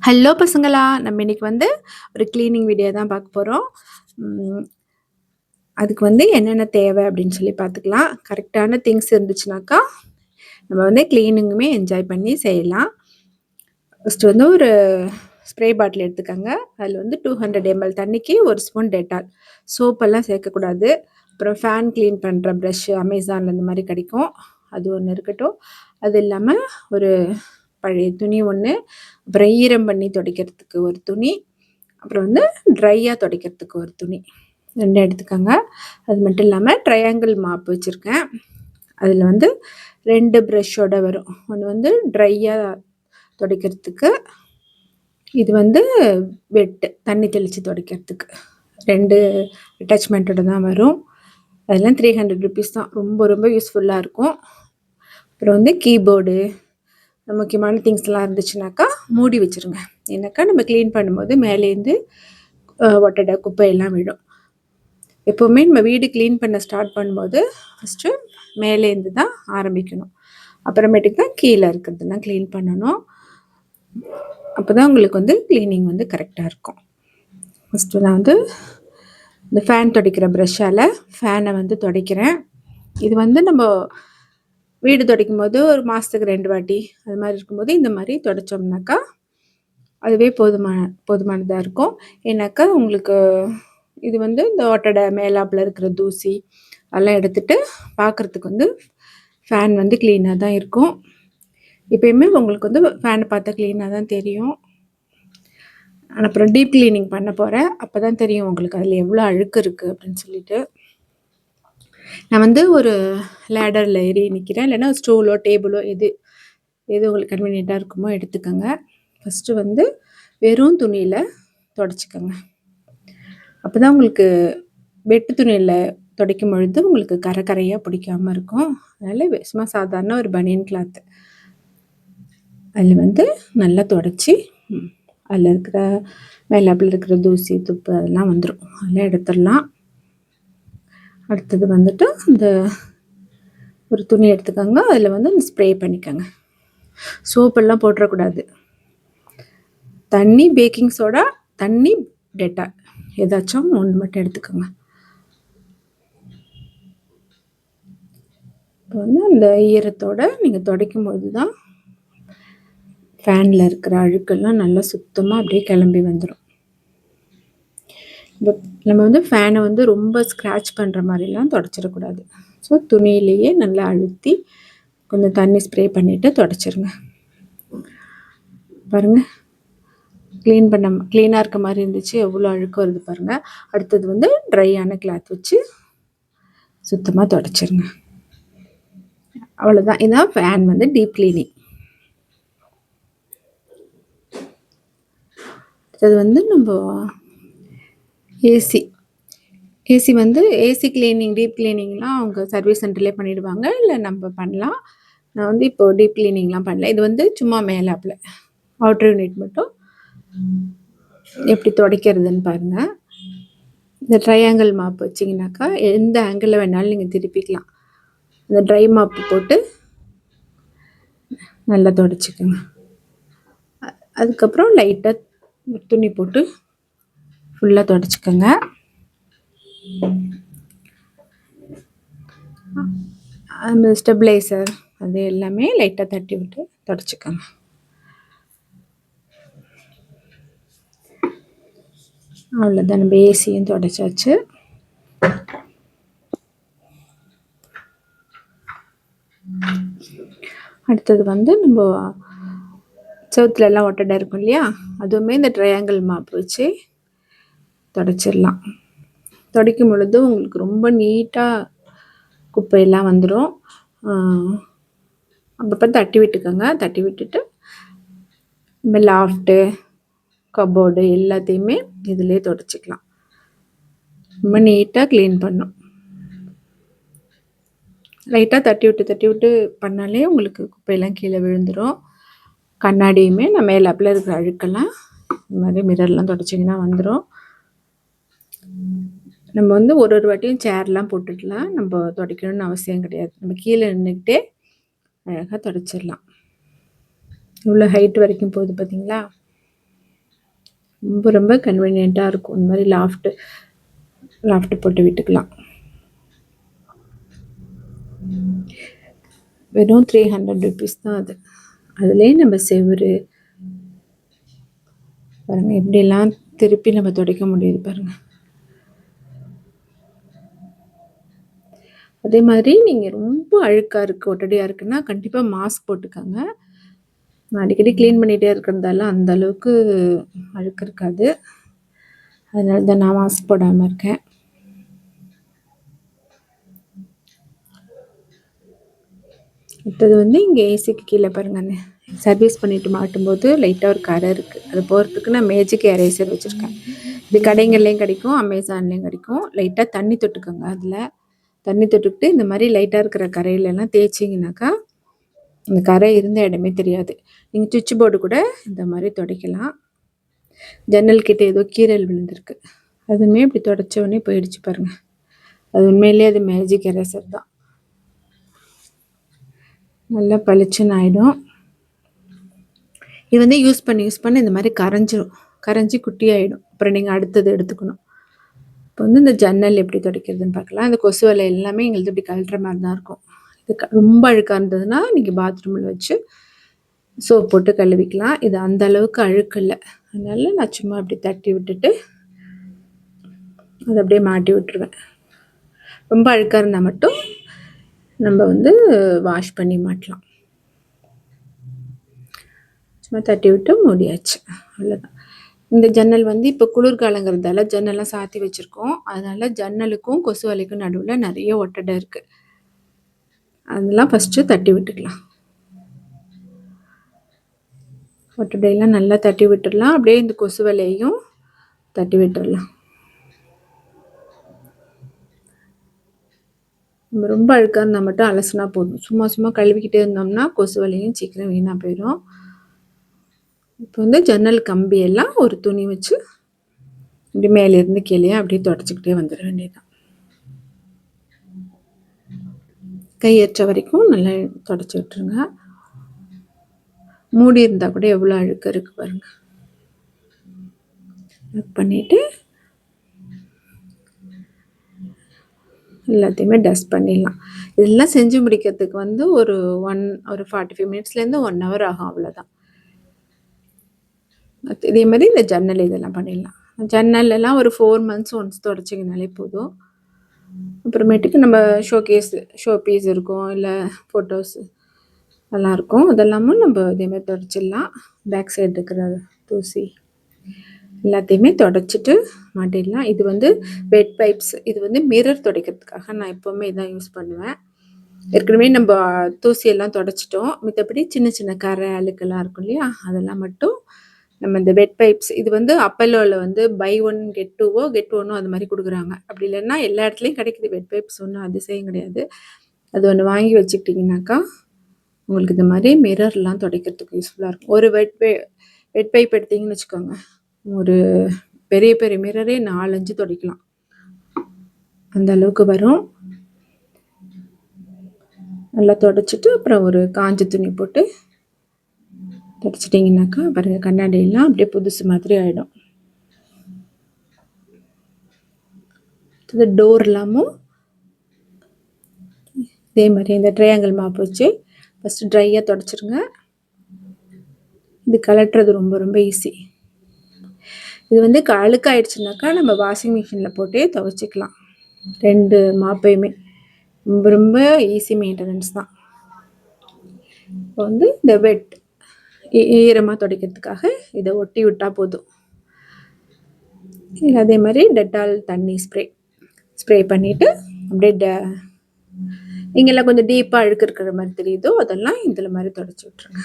Hello பசங்களா! நம்ம இன்னைக்கு வந்து ஒரு கிளீனிங் வீடியோ தான் பார்க்க போறோம். அதுக்கு வந்து என்னென்ன தேவை அப்படின்னு சொல்லி பார்த்துக்கலாம். கரெக்டான திங்ஸ் இருந்துச்சுனாக்கா, நம்ம வந்து கிளீனிங்குமே என்ஜாய் பண்ணி செய்யலாம். ஃபர்ஸ்ட்டு வந்து ஒரு ஸ்ப்ரே பாட்டில் எடுத்துக்கங்க. அதில் வந்து 200 ml தண்ணிக்கு 1 ஸ்பூன் டெட்டால். சோப்பெல்லாம் சேர்க்கக்கூடாது. அப்புறம் ஃபேன் க்ளீன் பண்ணுற ப்ரஷ்ஷு அமேசானில் இந்த மாதிரி கிடைக்கும். அது ஒன்று இருக்கட்டும். அது இல்லாமல் ஒரு பழைய துணி ஒன்று, அப்புறம் ஈரம் பண்ணி துடைக்கிறதுக்கு ஒரு துணி, அப்புறம் வந்து ட்ரையாக துடைக்கிறதுக்கு ஒரு துணி 2 எடுத்துக்கோங்க. அது மட்டும் இல்லாமல் ட்ரையாங்கிள் மாப் வச்சுருக்கேன். அதில் வந்து 2 ப்ரஷ்ஷோட வரும். ஒன்று வந்து ட்ரையாக துடைக்கிறதுக்கு, இது வந்து வெட்டு தண்ணி தெளித்து துடைக்கிறதுக்கு. 2 அட்டாச்மெண்ட்டோட தான் வரும். அதெல்லாம் 300 ருபீஸ் தான். ரொம்ப ரொம்ப யூஸ்ஃபுல்லாக இருக்கும். அப்புறம் வந்து கீபோர்டு, முக்கியமான திங்ஸ்லாம் இருந்துச்சுனாக்கா மூடி வச்சுருங்க. ஏன்னாக்கா நம்ம க்ளீன் பண்ணும்போது மேலேருந்து ஒட்டடை குப்பையெல்லாம் விழும். எப்போவுமே நம்ம வீடு க்ளீன் பண்ண ஸ்டார்ட் பண்ணும்போது ஃபஸ்ட்டு மேலேருந்து தான் ஆரம்பிக்கணும். அப்புறமேட்டுக்கு தான் கீழே இருக்கிறதெல்லாம் க்ளீன் பண்ணணும். அப்போ தான் உங்களுக்கு வந்து க்ளீனிங் வந்து கரெக்டாக இருக்கும். ஃபஸ்ட்டு நான் வந்து இந்த ஃபேன் துடைக்கிற ப்ரஷ்ஷால் ஃபேனை வந்து துடைக்கிறேன். இது வந்து நம்ம வீடு துடைக்கும் போது ஒரு மாதத்துக்கு 2 வாட்டி அது மாதிரி இருக்கும்போது இந்த மாதிரி துடைச்சோம்னாக்கா அதுவே போதுமானதாக இருக்கும். ஏன்னாக்கா உங்களுக்கு இது வந்து இந்த ஒட்டடை மேலாப்பில் இருக்கிற தூசி அதெல்லாம் எடுத்துகிட்டு பார்க்குறதுக்கு வந்து ஃபேன் வந்து க்ளீனாக தான் இருக்கும். எப்பயுமே உங்களுக்கு வந்து ஃபேனை பார்த்தா க்ளீனாக தான் தெரியும். அப்புறம் டீப் க்ளீனிங் பண்ண போகிறேன். அப்போ தான் தெரியும் உங்களுக்கு அதில் எவ்வளோ அழுக்கு இருக்குது அப்படின்னு சொல்லிட்டு. நான் வந்து ஒரு லேடரில் ஏறி நிற்கிறேன். இல்லைன்னா ஸ்டூலோ டேபிளோ எது உங்களுக்கு கன்வீனியண்ட்டாக இருக்குமோ எடுத்துக்கோங்க. ஃபஸ்ட்டு வந்து வெறும் துணியில் துடைச்சிக்கோங்க. அப்போ தான் உங்களுக்கு வெட்டு துணியில் துடைக்கும் பொழுது உங்களுக்கு கரையாக பிடிக்காமல் இருக்கும். அதனால் சும்மா சாதாரண ஒரு பனியன் கிளாத்து அதில் வந்து நல்லா துடைச்சி அதில் இருக்கிற மேலாப்பில் இருக்கிற தூசி துப்பு அதெல்லாம் வந்துடும். அதெல்லாம் எடுத்துடலாம். அடுத்தது வந்துட்டு இந்த ஒரு துணி எடுத்துக்கோங்க. அதில் வந்து ஸ்ப்ரே பண்ணிக்கோங்க. சோப்பெல்லாம் போட்டுறக்கூடாது. தண்ணி, பேக்கிங் சோடா, தண்ணி, டெட்டால் ஏதாச்சும் ஒன்று மட்டும் எடுத்துக்கோங்க. இப்போ வந்து அந்த ஈரத்தோடு நீங்கள் துடைக்கும் போது தான் ஃபேனில் இருக்கிற அழுக்கெல்லாம் நல்லா சுத்தமாக அப்படியே கிளம்பி வந்துடும். இப்போ நம்ம வந்து ஃபேனை வந்து ரொம்ப ஸ்க்ராட்ச் பண்ணுற மாதிரிலாம் துடைச்சிடக்கூடாது. ஸோ துணியிலேயே நல்லா அழுத்தி கொஞ்சம் தண்ணி ஸ்ப்ரே பண்ணிவிட்டு துடைச்சிருங்க. பாருங்கள், க்ளீனாக இருக்க மாதிரி இருந்துச்சு. எவ்வளோ அழுக்கு வருது பாருங்கள். அடுத்தது வந்து ட்ரையான கிளாத் வச்சு சுத்தமாக துடைச்சிருங்க. அவ்வளோதான். இதான் ஃபேன் வந்து டீப் க்ளீனிங். அடுத்தது வந்து நம்ம ஏசி வந்து ஏசி க்ளீனிங், டீப் க்ளீனிங்லாம் அவங்க சர்வீஸ் சென்டர்லேயே பண்ணிவிடுவாங்க. இல்லை நம்ம பண்ணலாம். நான் வந்து இப்போது டீப் க்ளீனிங்லாம் பண்ணல. இது வந்து சும்மா மேலாப்பில் அவுட்டர் யூனிட் மட்டும் எப்படி துடைக்கிறதுன்னு பாருங்கள். இந்த ட்ரையாங்கிள் மாப் வச்சிங்கனாக்கா எந்த ஆங்கிளில் வேணாலும் நீங்கள் திருப்பிக்கலாம். இந்த ட்ரை மாப்பு போட்டு நல்லா துடைச்சிக்கோங்க. அதுக்கப்புறம் லைட்டாக துணி போட்டு ஃபுல்லாக துடைச்சிக்கோங்க. அந்த ஸ்டெபிளைசர் அது எல்லாமே லைட்டாக தட்டி விட்டு துடைச்சிக்கோங்க. அவ்வளோதான், நம்ம ஏசியும் துடைச்சாச்சு. அடுத்தது வந்து நம்ம செவுத்துலலாம் ஒட்டடை இருக்கும் இல்லையா, அதுவுமே இந்த ட்ரையாங்கிள் மாப் வச்சு துடைச்சிடலாம். துடைக்கும் பொழுது உங்களுக்கு ரொம்ப நீட்டாக குப்பையெல்லாம் வந்துடும். அப்பப்போ தட்டி விட்டுக்கோங்க. தட்டி விட்டுட்டு இந்த லாஃப்ட்டு, கபோர்டு எல்லாத்தையுமே இதிலே துடைச்சிக்கலாம். ரொம்ப நீட்டாக க்ளீன் பண்ணும். லைட்டாக தட்டி விட்டு பண்ணாலே உங்களுக்கு குப்பையெல்லாம் கீழே விழுந்துடும். கண்ணாடியுமே நம்ம மேலாப்பில் இருக்கிற அழுக்கெல்லாம் இந்த மாதிரி மிரர்லாம் துடைச்சிங்கன்னா வந்துடும். நம்ம வந்து ஒரு வாட்டியும் சேர்லாம் போட்டுக்கலாம். நம்ம துடைக்கணும்னு அவசியம் கிடையாது. நம்ம கீழே நின்றுக்கிட்டே அழகாக துடைச்சிடலாம். இவ்வளோ ஹைட் வரைக்கும் போகுது பார்த்தீங்களா? ரொம்ப ரொம்ப கன்வீனியண்ட்டாக இருக்கும். இந்த மாதிரி லாஃப்ட் போட்டு விட்டுக்கலாம். வெறும் 300 ருபீஸ் தான் அது. அதுலேயே நம்ம செவுரு பாருங்கள் எப்படிலாம் திருப்பி நம்ம துடைக்க முடியுது பாருங்கள். அதே மாதிரி நீங்கள் ரொம்ப அழுக்காக இருக்குது ஒட்டடையாக இருக்குன்னா கண்டிப்பாக மாஸ்க் போட்டுக்கோங்க. நான் அடிக்கடி க்ளீன் பண்ணிகிட்டே இருக்கிறதால அந்த அளவுக்கு அழுக்கு இருக்காது. அதனால தான் நான் மாஸ்க் போடாமல் இருக்கேன். அடுத்தது வந்து இங்கே ஏசிக்கு கீழே பாருங்க, சர்வீஸ் பண்ணிட்டு மாட்டும்போது லைட்டாக ஒரு கரை இருக்குது. அது போகிறதுக்கு நான் மேஜிக் எரேசர் வச்சுருக்கேன். இது கடைங்கள்லேயும் கிடைக்கும், அமேசான்லேயும் கிடைக்கும். லைட்டாக தண்ணி தொட்டுக்கோங்க. அதில் தண்ணி தொட்டுக்கிட்டு இந்த மாதிரி லைட்டாக இருக்கிற கரையிலலாம் தேய்ச்சிங்கனாக்கா இந்த கரை இருந்த இடமே தெரியாது. நீங்கள் சுவிட்ச் போர்டு கூட இந்த மாதிரி துடைக்கலாம். ஜன்னல் கிட்டே ஏதோ கீரல் விழுந்திருக்கு, அதுவுமே இப்படி துடைச்சோடனே போயிடுச்சு பாருங்கள். அது உண்மையிலே அது மேஜிக் எரேசர் தான். நல்லா பளிச்சுன்னு ஆகிடும். இது வந்து யூஸ் பண்ணி இந்த மாதிரி கரைஞ்சி குட்டியாகிடும். அப்புறம் நீங்கள் அடுத்தது எடுத்துக்கணும். இப்போ வந்து இந்த ஜன்னல் எப்படி துடைக்கிறதுன்னு பார்க்கலாம். இந்த கொசு வலை எல்லாமே எங்களுக்கு இப்படி கழட்டுற மாதிரி தான் இருக்கும். இது ரொம்ப அழுக்காக இருந்ததுன்னா நீங்கள் பாத்ரூமில் வச்சு சோப் போட்டு கழுவிக்கலாம். இது அந்த அளவுக்கு அழுக்கு இல்லை, அதனால நான் சும்மா அப்படி தட்டி விட்டுட்டு அதை அப்படியே மாட்டி விட்டுருவேன். ரொம்ப அழுக்காக இருந்தால் மட்டும் நம்ம வந்து வாஷ் பண்ணி மாட்டலாம். சும்மா தட்டி விட்டு மூடியாச்சு, அவ்வளோதான். இந்த ஜன்னல் வந்து இப்போ குளிர்காலங்கிறதால ஜன்னல்லாம் சாத்தி வச்சுருக்கோம். அதனால் ஜன்னலுக்கும் கொசு வலைக்கும் நடுவில் நிறைய ஒட்டடை இருக்குது. அதெல்லாம் ஃபஸ்ட்டு தட்டி விட்டுக்கலாம். ஒட்டடையெல்லாம் நல்லா தட்டி விட்டுடலாம். அப்படியே இந்த கொசு வலையையும் தட்டி விட்டுடலாம். நம்ம ரொம்ப அழுக்காக இருந்தால் மட்டும் அலசுனா போதும். சும்மா கழுவிக்கிட்டே இருந்தோம்னா கொசு வலையும் சீக்கிரம் வீணாக போயிடும். இப்போ வந்து ஜன்னல் கம்பியெல்லாம் ஒரு துணி வச்சு இப்படி மேலேருந்து கீழே அப்படியே தொடச்சிக்கிட்டே வந்துட வேண்டியதுதான். கையேற்ற வரைக்கும் நல்லா தொடச்சி விட்டுருங்க. மூடி இருந்தால் கூட எவ்வளோ அழுக்கு இருக்கு பாருங்க. பண்ணிவிட்டு எல்லாத்தையுமே டஸ்ட் பண்ணிடலாம். இதெல்லாம் செஞ்சு முடிக்கிறதுக்கு வந்து ஒரு 45 மினிட்ஸ்லேருந்து 1 ஹவர் ஆகும், அவ்வளோதான். இதே மாதிரி இந்த ஜன்னல் இதெல்லாம் பண்ணிடலாம். ஜன்னல்லாம் ஒரு 4 months ஒன்ஸ் தொடச்சிங்கனாலே போதும். அப்புறமேட்டுக்கு நம்ம ஷோ பீஸ் இருக்கும், இல்லை ஃபோட்டோஸ் அதெல்லாம் இருக்கும். அதெல்லாமும் நம்ம இதேமாதிரி தொடச்சிடலாம். பேக் சைடு இருக்கிற தூசி எல்லாத்தையுமே தொடச்சிட்டு மாட்டிடலாம். இது வந்து வெட் பைப்ஸ். இது வந்து மிரர் துடைக்கிறதுக்காக நான் எப்போவுமே இதான் யூஸ் பண்ணுவேன். ஏற்கனவே நம்ம தூசியெல்லாம் தொடச்சிட்டோம். மற்றபடி சின்ன சின்ன கரை அழுக்கெல்லாம் இருக்கும் இல்லையா, அதெல்லாம் மட்டும் நம்ம இந்த வெட் பைப்ஸ். இது வந்து அப்பல்லோவில் வந்து buy 1 get 2 get 1 அது மாதிரி கொடுக்குறாங்க. அப்படி இல்லைன்னா எல்லா இடத்துலையும் கிடைக்குது வெட் பைப்ஸ், ஒன்றும் அதிசயம் கிடையாது. அது ஒன்று வாங்கி வச்சுக்கிட்டிங்கனாக்கா உங்களுக்கு இந்த மாதிரி மிரர்லாம் துடைக்கிறதுக்கு யூஸ்ஃபுல்லாக இருக்கும். ஒரு வெட் பைப் எடுத்திங்கன்னு வச்சுக்கோங்க, ஒரு பெரிய பெரிய மிரரே 4-5 துடைக்கலாம், அந்த அளவுக்கு வரும். நல்லா துடைச்சிட்டு அப்புறம் ஒரு காஞ்ச துணி போட்டு துடைச்சிட்டிங்கனாக்கா பாருங்கள், கண்ணாடியெல்லாம் அப்படியே புதுசு மாதிரி ஆகிடும். இது டோர்லாமும் இதே மாதிரி இந்த ட்ரையாங்கிள் மாப் வச்சு ஃபஸ்ட்டு ட்ரையாக துடைச்சிருங்க. இது கலட்டுறது ரொம்ப ரொம்ப ஈஸி. இது வந்து அழுக்காயிடுச்சுனாக்கா நம்ம வாஷிங் மிஷினில் போட்டே துவைச்சிக்கலாம். 2 மாப்பையுமே ரொம்ப ரொம்ப ஈஸி மெயின்டெனன்ஸ் தான். இப்போ வந்து இந்த ஈரமாக துடைக்கிறதுக்காக இதை ஒட்டி விட்டால் போதும். அதே மாதிரி டெட்டால் தண்ணி ஸ்ப்ரே பண்ணிவிட்டு அப்படியே இங்கெல்லாம் கொஞ்சம் டீப்பாக அழுக்கு இருக்கிற மாதிரி தெரியுதோ அதெல்லாம் இதில் மாதிரி தொடச்சி விட்ருங்க.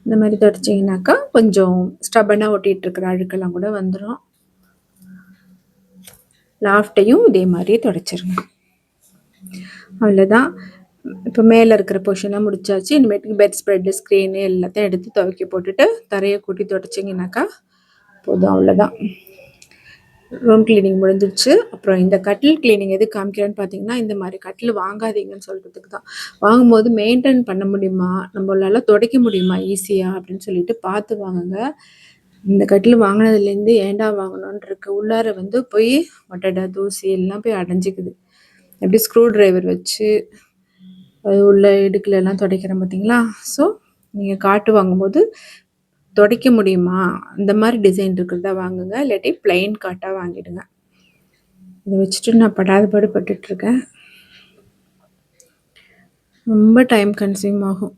இந்த மாதிரி தொடச்சிங்கனாக்கா கொஞ்சம் ஸ்டபனாக ஒட்டிகிட்டு இருக்கிற அழுக்கெல்லாம் கூட வந்துடும். லாஃப்டையும் இதே மாதிரி தொடச்சிருங்க, அவ்வளோதான். இப்போ மேலே இருக்கிற போர்ஷனாக முடிச்சாச்சு. இனிமேட்டுக்கு பெட் ஸ்ப்ரெட்டு, ஸ்க்ரீனு எல்லாத்தையும் எடுத்து துவைக்க போட்டுட்டு தரையை கூட்டி தொடச்சிங்கனாக்கா போதும், அவ்வளோதான். ரூம் கிளீனிங் முடிஞ்சிருச்சு. அப்புறம் இந்த கட்டில் கிளீனிங் எதுக்கு காமிக்கிறேன்னு பார்த்தீங்கன்னா, இந்த மாரி கட்டில் வாங்காதீங்கன்னு சொல்றதுக்கு தான். வாங்கும்போது மெயின்டெயின் பண்ண முடியுமா? நம்மளால துடைக்க முடியுமா ஈஸியா? அப்படின்னு சொல்லிட்டு பார்த்து வாங்குங்க. இந்த கட்டில் வாங்குனதுலேருந்து ஏன்டா வாங்குனோன்னு இருக்கு. உள்ளார வந்து போய் ஒட்டடை, தூசி எல்லாம் போய் அடைஞ்சுக்குது. எப்படி ஸ்க்ரூ டிரைவர் வச்சு அது உள்ள இடுக்குலலாம் துடைக்கிறோம் பார்த்தீங்களா? ஸோ நீங்க காட்டு வாங்கும்போது துடைக்க முடியுமா? இந்த மாரி டிசைன் இருக்கிறதா வாங்குங்க. இல்லாட்டி பிளெயின் காட்டா வாங்கிடுங்க. இத வச்சுட்டு நான் படாத பாடு பட்டுட்ருக்கேன். ரொம்ப டைம் கன்சியூம் ஆகும்.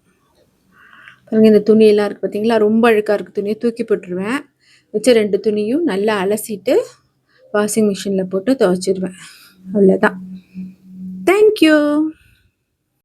பாருங்க இந்த துணியெல்லாம் இருக்கு பார்த்தீங்களா? ரொம்ப அழுக்கா இருக்க துணிய தூக்கி போட்டுருவேன். மிச்ச 2 துணியும் நல்லா அலசிட்டு வாஷிங் மிஷின்ல போட்டு துவைச்சிருவேன். அவ்வளோதான். Thank you.